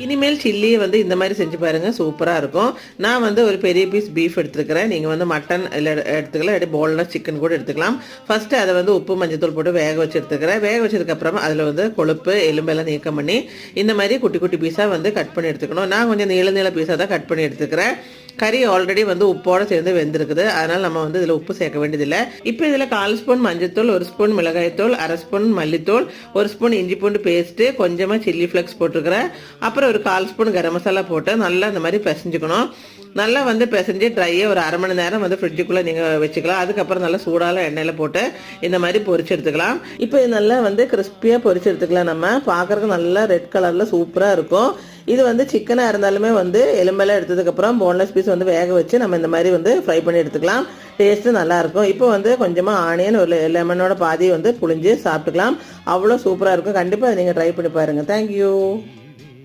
இனிமேல் சில்லியை வந்து இந்த மாதிரி செஞ்சு பாருங்கள், சூப்பராக இருக்கும். நான் வந்து ஒரு பெரிய பீஸ் பீஃப் எடுத்துக்கிறேன். நீங்கள் வந்து மட்டன் இல்லை எடுத்துக்கலாம், இல்லை போன்லெஸ் சிக்கன் கூட எடுத்துக்கலாம். ஃபஸ்ட்டு அதை வந்து உப்பு மஞ்சத்தூள் போட்டு வேக வச்சு எடுத்துக்கிறேன். வேக வச்சதுக்கப்புறமா அதில் வந்து கொழுப்பு எலும்பெல்லாம் நீக்கம் பண்ணி இந்த மாதிரி குட்டி குட்டி பீஸாக வந்து கட் பண்ணி எடுத்துக்கணும். நான் கொஞ்சம் நீள பீஸாக தான் கட் பண்ணி எடுத்துக்கிறேன். கறி ஆல்ரெடி வந்து உப்போடு சேர்ந்து வெந்திருக்குது, அதனால் நம்ம வந்து இதில் உப்பு சேர்க்க வேண்டியதில்லை. இப்போ இதில் 1/4 ஸ்பூன் மஞ்சத்தூள், 1 ஸ்பூன் மிளகாய்த்தூள், 1/2 ஸ்பூன் மல்லித்தூள், 1 ஸ்பூன் இஞ்சி பூண்டு பேஸ்ட்டு, கொஞ்சமாக சில்லி ஃப்ளெக்ஸ் போட்டுருக்கிறேன். அப்புறம் ஒரு 1/4 ஸ்பூன் கரம் மசாலா போட்டு நல்லா இந்த மாதிரி பிசைஞ்சுக்கணும். நல்லா வந்து பிசைஞ்சு ட்ரையை ஒரு 1/2 மணி நேரம் வந்து ஃப்ரிட்ஜுக்குள்ளே நீங்கள் வச்சுக்கலாம். அதுக்கப்புறம் நல்லா சூடான எண்ணெயில் போட்டு இந்த மாதிரி பொரிச்சு எடுத்துக்கலாம். இப்போ இது நல்லா வந்து கிறிஸ்பியாக பொரிச்சு எடுத்துக்கலாம். நம்ம பார்க்குறதுக்கு நல்லா ரெட் கலரில் சூப்பராக இருக்கும். இது வந்து சிக்கனாக இருந்தாலுமே வந்து எலும்பெல்லாம் எடுத்ததுக்கப்புறம் போன்லெஸ் பீஸ் வந்து வேக வச்சு நம்ம இந்த மாதிரி வந்து ஃப்ரை பண்ணி எடுத்துக்கலாம். டேஸ்ட்டு நல்லாயிருக்கும். இப்போ வந்து கொஞ்சமாக ஆனியன் ஒரு லெமனோட பாதி வந்து புழிஞ்சு சாப்பிட்டுக்கலாம். அவ்வளோ சூப்பராக இருக்கும். கண்டிப்பாக அதை நீங்கள் ட்ரை பண்ணி பாருங்கள். தேங்க்யூ.